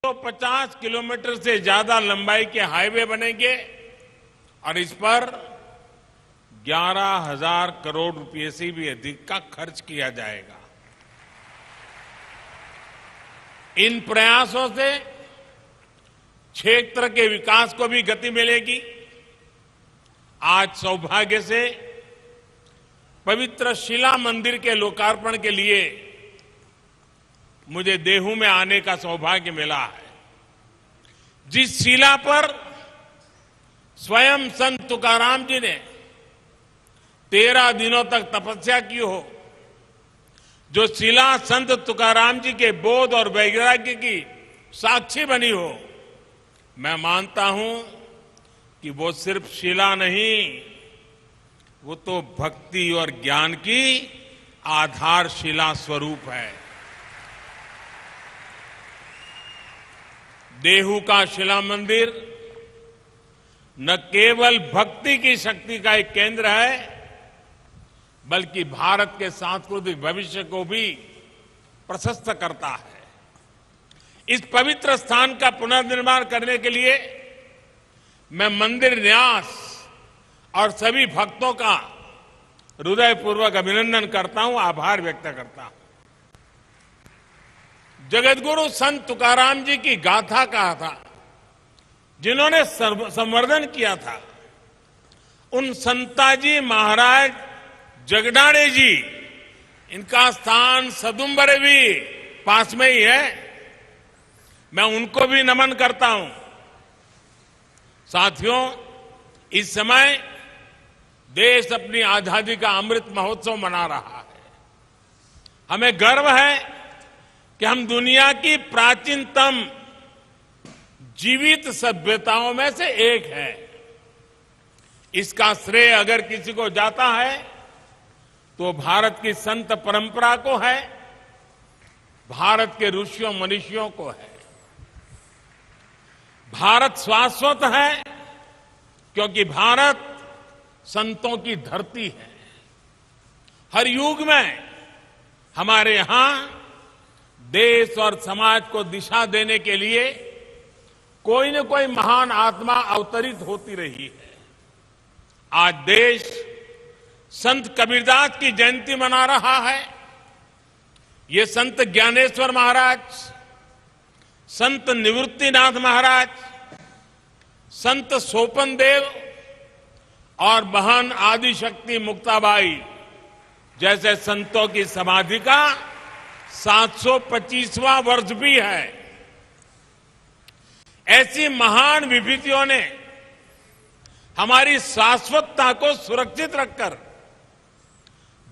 150 kilometre से ज्यादा लंबाई के हाईवे बनेंगे और इस पर 11,000 करोड़ रुपए से भी अधिक का खर्च किया जाएगा। इन प्रयासों से क्षेत्र के विकास को भी गति मिलेगी। आज सौभाग्य से पवित्र शिला मंदिर के लोकार्पण के लिए मुझे देहू में आने का सौभाग्य मिला है। जिस शिला पर स्वयं संत तुकाराम जी ने 13 दिनों तक तपस्या की हो, जो शिला संत तुकाराम जी के बोध और वैराग्य की साक्षी बनी हो, मैं मानता हूं कि वो सिर्फ शिला नहीं, वो तो भक्ति और ज्ञान की आधारशिला स्वरूप है। देहू का शिला मंदिर न केवल भक्ति की शक्ति का एक केंद्र है, बल्कि भारत के सांस्कृतिक भविष्य को भी प्रशस्त करता है। इस पवित्र स्थान का पुनर्निर्माण करने के लिए मैं मंदिर न्यास और सभी भक्तों का हृदयपूर्वक अभिनंदन करता हूं, आभार व्यक्त करता हूं। जगतगुरु संत तुकाराम जी की गाथा कहा था, जिन्होंने संवर्धन किया था, उन संताजी महाराज जगडाणे जी, इनका स्थान सदुम्बर भी पास में ही है। मैं उनको भी नमन करता हूं। साथियों, इस समय देश अपनी आजादी का अमृत महोत्सव मना रहा है। हमें गर्व है कि हम दुनिया की प्राचीनतम जीवित सभ्यताओं में से एक है। इसका श्रेय अगर किसी को जाता है तो भारत की संत परंपरा को है, भारत के ऋषियों मनीषियों को है। भारत शाश्वत है क्योंकि भारत संतों की धरती है। हर युग में हमारे यहां देश और समाज को दिशा देने के लिए कोई न कोई महान आत्मा अवतरित होती रही है। आज देश संत कबीरदास की जयंती मना रहा है। ये संत ज्ञानेश्वर महाराज, संत निवृत्तिनाथ महाराज, संत सोपन देव और महान आदिशक्ति मुक्ताबाई जैसे संतों की समाधि का 725वां वर्ष भी है। ऐसी महान विभूतियों ने हमारी शाश्वतता को सुरक्षित रखकर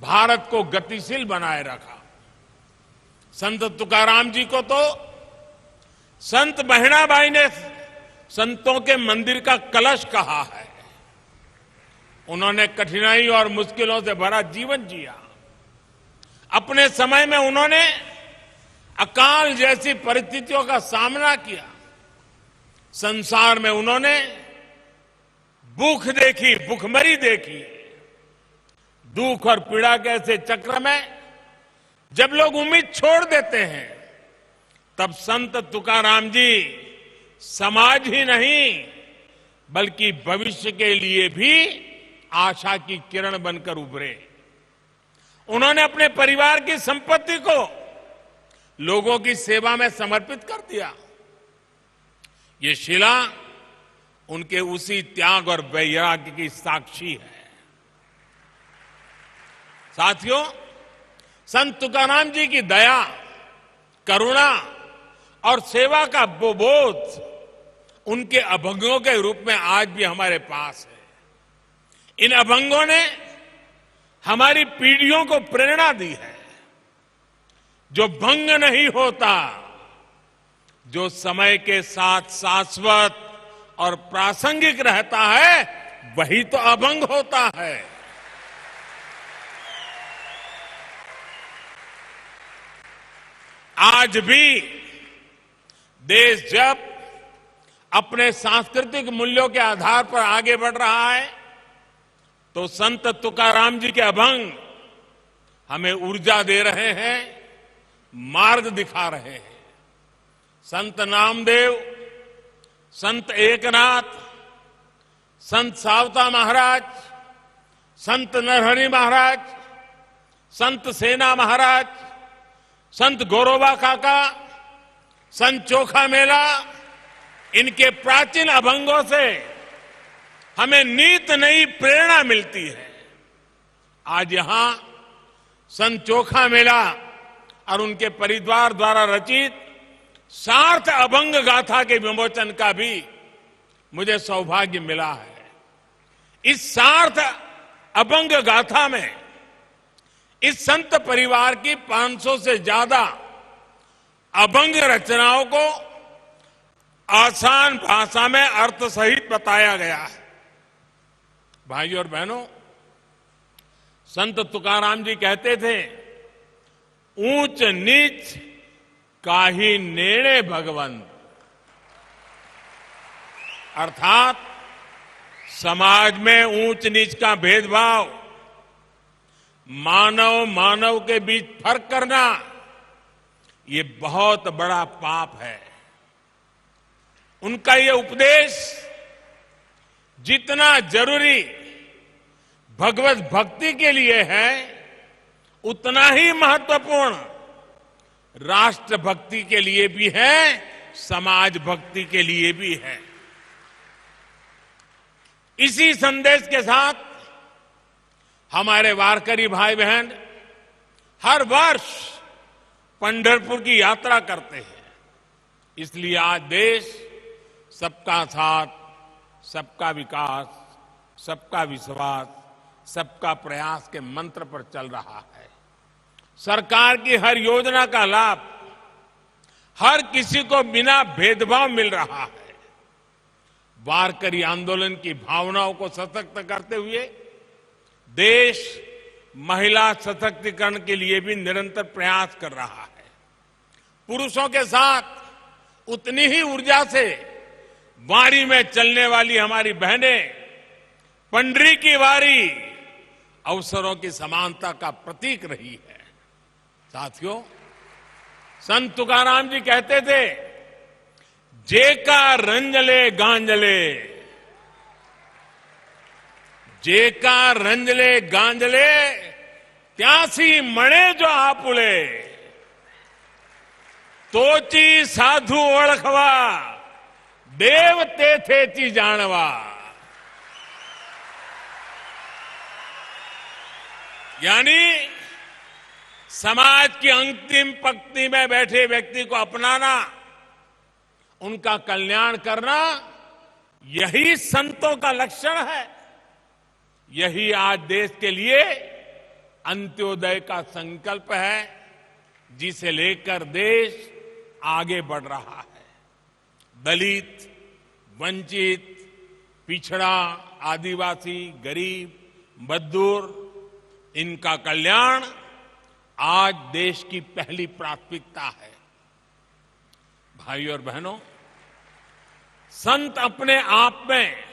भारत को गतिशील बनाए रखा। संत तुकाराम जी को तो संत बहणाबाई ने संतों के मंदिर का कलश कहा है। उन्होंने कठिनाई और मुश्किलों से भरा जीवन जिया। अपने समय में उन्होंने अकाल जैसी परिस्थितियों का सामना किया। संसार में उन्होंने भूख देखी, भूखमरी देखी। दुख और पीड़ा के ऐसे चक्र में जब लोग उम्मीद छोड़ देते हैं, तब संत तुकाराम जी समाज ही नहीं बल्कि भविष्य के लिए भी आशा की किरण बनकर उभरे। उन्होंने अपने परिवार की संपत्ति को लोगों की सेवा में समर्पित कर दिया। ये शिला उनके उसी त्याग और वैराग्य की साक्षी है। साथियों, संत तुकाराम जी की दया, करुणा और सेवा का वो बोध उनके अभंगों के रूप में आज भी हमारे पास है। इन अभंगों ने हमारी पीढ़ियों को प्रेरणा दी है। जो भंग नहीं होता, जो समय के साथ शाश्वत और प्रासंगिक रहता है, वही तो अभंग होता है। आज भी देश जब अपने सांस्कृतिक मूल्यों के आधार पर आगे बढ़ रहा है, तो संत तुकाराम जी के अभंग हमें ऊर्जा दे रहे हैं, मार्ग दिखा रहे हैं। संत नामदेव, संत एकनाथ, संत सावता महाराज, संत नरहरि महाराज, संत सेना महाराज, संत गौरोबा काका, संत चोखा मेला, इनके प्राचीन अभंगों से हमें नित नई प्रेरणा मिलती है। आज यहां संत चोखा मेला और उनके परिवार द्वारा रचित सार्थ अभंग गाथा के विमोचन का भी मुझे सौभाग्य मिला है। इस सार्थ अभंग गाथा में इस संत परिवार की 500 से ज्यादा अभंग रचनाओं को आसान भाषा में अर्थ सहित बताया गया है। भाइयों और बहनों, संत तुकाराम जी कहते थे, ऊंच नीच काहि नेड़े भगवंत, अर्थात समाज में ऊंच नीच का भेदभाव, मानव मानव के बीच फर्क करना, ये बहुत बड़ा पाप है। उनका ये उपदेश जितना जरूरी भगवत भक्ति के लिए है, उतना ही महत्वपूर्ण राष्ट्र भक्ति के लिए भी है, समाज भक्ति के लिए भी है। इसी संदेश के साथ हमारे वारकरी भाई बहन हर वर्ष पंढरपुर की यात्रा करते हैं। इसलिए आज देश सबका साथ, सबका विकास, सबका विश्वास, सबका प्रयास के मंत्र पर चल रहा है। सरकार की हर योजना का लाभ हर किसी को बिना भेदभाव मिल रहा है। वारकरी आंदोलन की भावनाओं को सशक्त करते हुए देश महिला सशक्तिकरण के लिए भी निरंतर प्रयास कर रहा है। पुरुषों के साथ उतनी ही ऊर्जा से वारी में चलने वाली हमारी बहनें पंडरी की वारी अवसरों की समानता का प्रतीक रही है। साथियों, संत तुकाराम जी कहते थे, जेका रंजले गांजले, जेका रंजले गांजले, त्यासी मणे जो आपुले, तोची साधु ओळखवा, देव तेथेची जानवा। यानी समाज की अंतिम पंक्ति में बैठे व्यक्ति को अपनाना, उनका कल्याण करना, यही संतों का लक्षण है। यही आज देश के लिए अंत्योदय का संकल्प है, जिसे लेकर देश आगे बढ़ रहा है। दलित, वंचित, पिछड़ा, आदिवासी, गरीब, मजदूर, इनका कल्याण आज देश की पहली प्राथमिकता है। भाइयों और बहनों, संत अपने आप में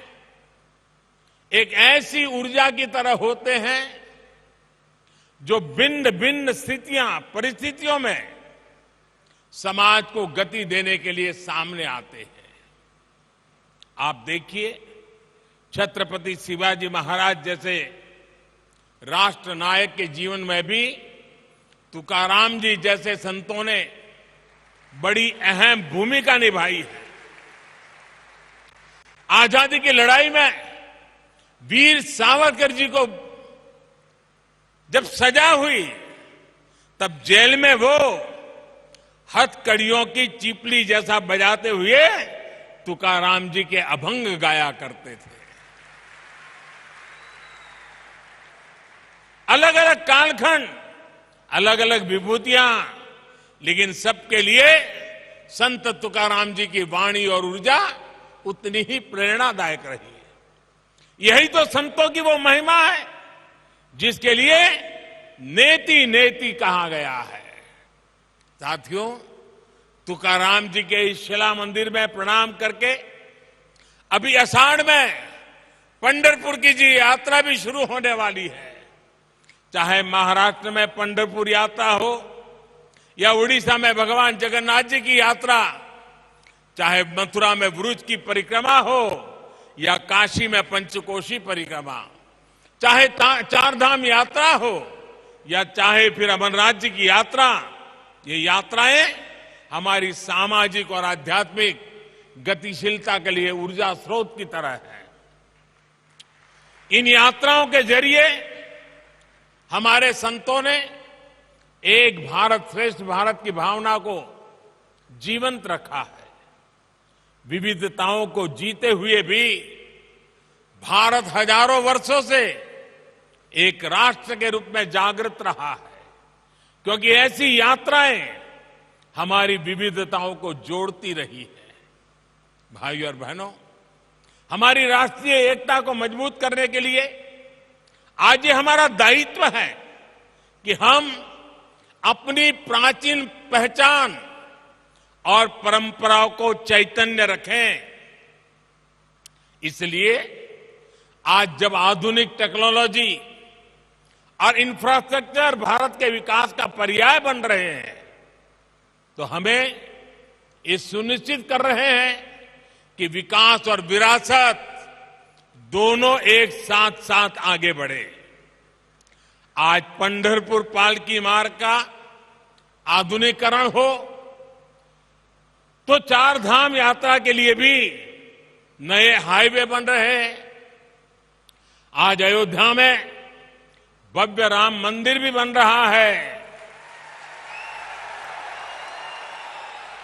एक ऐसी ऊर्जा की तरह होते हैं जो भिन्न भिन्न स्थितियां, परिस्थितियों में समाज को गति देने के लिए सामने आते हैं। आप देखिए, छत्रपति शिवाजी महाराज जैसे राष्ट्र नायक के जीवन में भी तुकाराम जी जैसे संतों ने बड़ी अहम भूमिका निभाई है। आजादी की लड़ाई में वीर सावरकर जी को जब सजा हुई, तब जेल में वो हथकड़ियों की चीपली जैसा बजाते हुए तुकाराम जी के अभंग गाया करते थे। अलग अलग कालखंड, अलग अलग विभूतियां, लेकिन सबके लिए संत तुकाराम जी की वाणी और ऊर्जा उतनी ही प्रेरणादायक रही है। यही तो संतों की वो महिमा है जिसके लिए नेति नेति कहा गया है। साथियों, तुकाराम जी के इस शिला मंदिर में प्रणाम करके अभी आषाढ़ में पंढरपुर की जी यात्रा भी शुरू होने वाली है। चाहे महाराष्ट्र में पंढरपुर यात्रा हो या उड़ीसा में भगवान जगन्नाथ जी की यात्रा चाहे मथुरा में वृक्ष की परिक्रमा हो या काशी में पंचकोशी परिक्रमा, चाहे चार धाम यात्रा हो या चाहे फिर अमर राज्य की यात्रा, ये यात्राएं हमारी सामाजिक और आध्यात्मिक गतिशीलता के लिए ऊर्जा स्रोत की तरह है। इन यात्राओं के जरिए हमारे संतों ने एक भारत श्रेष्ठ भारत की भावना को जीवंत रखा है। विविधताओं को जीते हुए भी भारत हजारों वर्षों से एक राष्ट्र के रूप में जागृत रहा है, क्योंकि ऐसी यात्राएं हमारी विविधताओं को जोड़ती रही है। भाइयों और बहनों, हमारी राष्ट्रीय एकता को मजबूत करने के लिए आज ये हमारा दायित्व है कि हम अपनी प्राचीन पहचान और परंपराओं को चैतन्य रखें। इसलिए आज जब आधुनिक टेक्नोलॉजी और इंफ्रास्ट्रक्चर भारत के विकास का पर्याय बन रहे हैं, तो हमें ये सुनिश्चित कर रहे हैं कि विकास और विरासत दोनों एक साथ साथ आगे बढ़े। आज पंढरपुर पालकी मार्ग का आधुनिकीकरण हो तो चार धाम यात्रा के लिए भी नए हाईवे बन रहे हैं। आज अयोध्या में भव्य राम मंदिर भी बन रहा है।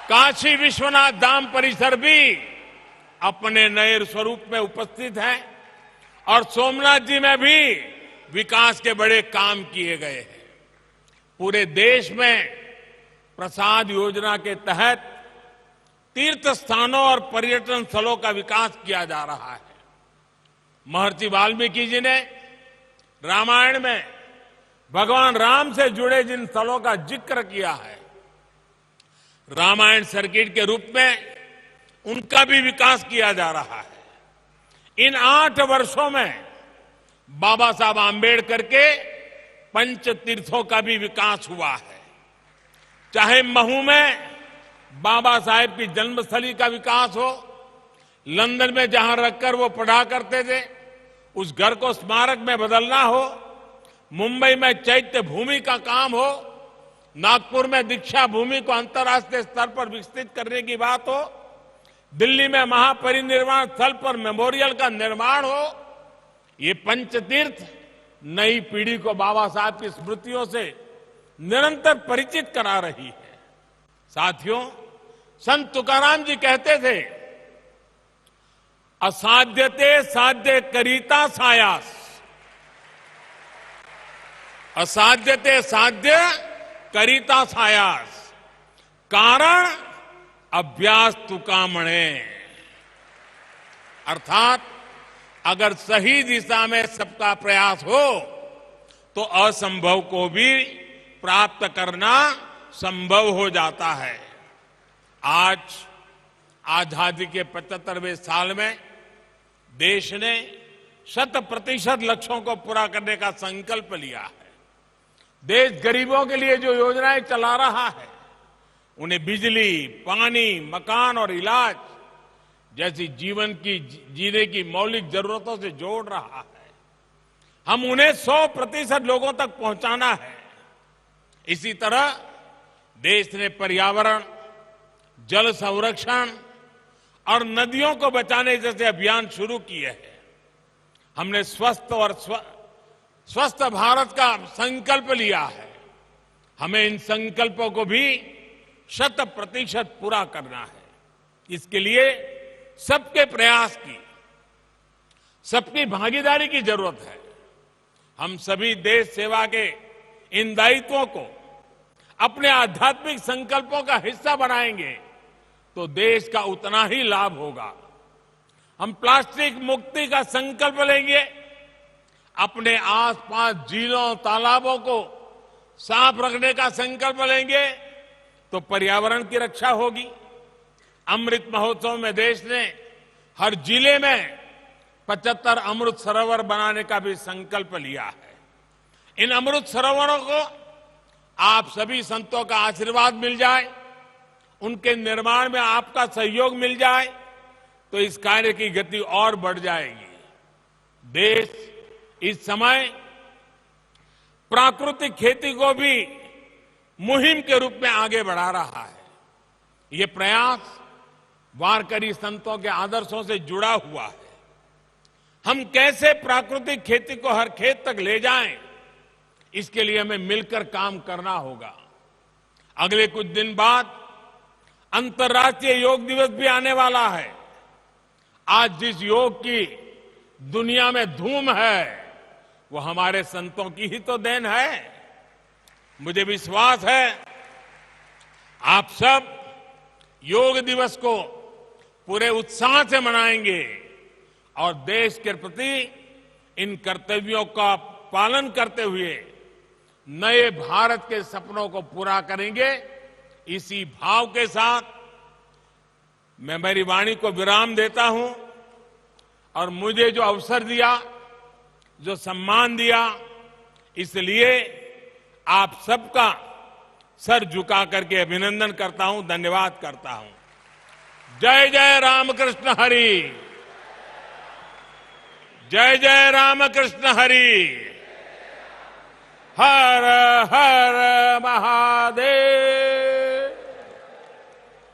काशी विश्वनाथ धाम परिसर भी अपने नए स्वरूप में उपस्थित है और सोमनाथ जी में भी विकास के बड़े काम किए गए हैं। पूरे देश में प्रसाद योजना के तहत तीर्थ स्थानों और पर्यटन स्थलों का विकास किया जा रहा है। महर्षि वाल्मीकि जी ने रामायण में भगवान राम से जुड़े जिन स्थलों का जिक्र किया है, रामायण सर्किट के रूप में उनका भी विकास किया जा रहा है। इन 8 वर्षों में बाबा साहब आंबेडकर के पंच तीर्थों का भी विकास हुआ है। चाहे महू में बाबा साहेब की जन्मस्थली का विकास हो, लंदन में जहां रखकर वो पढ़ा करते थे उस घर को स्मारक में बदलना हो, मुंबई में चैत्य भूमि का काम हो, नागपुर में दीक्षा भूमि को अंतर्राष्ट्रीय स्तर पर विकसित करने की बात हो, दिल्ली में महापरिनिर्वाण स्थल पर मेमोरियल का निर्माण हो, ये पंचतीर्थ नई पीढ़ी को बाबा साहब की स्मृतियों से निरंतर परिचित करा रही है। साथियों, संत तुकाराम जी कहते थे, असाध्यते साध्य करीता सायास, असाध्यते साध्य करीता सायास, कारण अभ्यास तुकामणे। अर्थात अगर सही दिशा में सबका प्रयास हो तो असंभव को भी प्राप्त करना संभव हो जाता है। आज आजादी के 75वें साल में देश ने 100% लक्ष्यों को पूरा करने का संकल्प लिया है। देश गरीबों के लिए जो योजनाएं चला रहा है, उन्हें बिजली, पानी, मकान और इलाज जैसी जीवन की जीने की मौलिक जरूरतों से जोड़ रहा है। हम उन्हें 100% लोगों तक पहुंचाना है। इसी तरह देश ने पर्यावरण, जल संरक्षण और नदियों को बचाने जैसे अभियान शुरू किए हैं। हमने स्वस्थ भारत का संकल्प लिया है। हमें इन संकल्पों को भी 100% पूरा करना है। इसके लिए सबके प्रयास की, सबकी भागीदारी की जरूरत है। हम सभी देश सेवा के इन दायित्वों को अपने आध्यात्मिक संकल्पों का हिस्सा बनाएंगे तो देश का उतना ही लाभ होगा। हम प्लास्टिक मुक्ति का संकल्प लेंगे, अपने आसपास झीलों, तालाबों को साफ रखने का संकल्प लेंगे तो पर्यावरण की रक्षा होगी। अमृत महोत्सव में देश ने हर जिले में 75 अमृत सरोवर बनाने का भी संकल्प लिया है। इन अमृत सरोवरों को आप सभी संतों का आशीर्वाद मिल जाए उनके निर्माण में आपका सहयोग मिल जाए तो इस कार्य की गति और बढ़ जाएगी। देश इस समय प्राकृतिक खेती को भी मुहिम के रूप में आगे बढ़ा रहा है। ये प्रयास वारकरी संतों के आदर्शों से जुड़ा हुआ है। हम कैसे प्राकृतिक खेती को हर खेत तक ले जाएं, इसके लिए हमें मिलकर काम करना होगा। अगले कुछ दिन बाद अंतर्राष्ट्रीय योग दिवस भी आने वाला है। आज जिस योग की दुनिया में धूम है, वो हमारे संतों की ही तो देन है। मुझे विश्वास है आप सब योग दिवस को पूरे उत्साह से मनाएंगे और देश के प्रति इन कर्तव्यों का पालन करते हुए नए भारत के सपनों को पूरा करेंगे। इसी भाव के साथ मैं मेरी वाणी को विराम देता हूं और मुझे जो अवसर दिया, जो सम्मान दिया, इसलिए आप सबका सर झुका करके अभिनंदन करता हूं, धन्यवाद करता हूं। जय जय रामकृष्ण हरि, जय जय रामकृष्ण हरि, हर हर महादेव।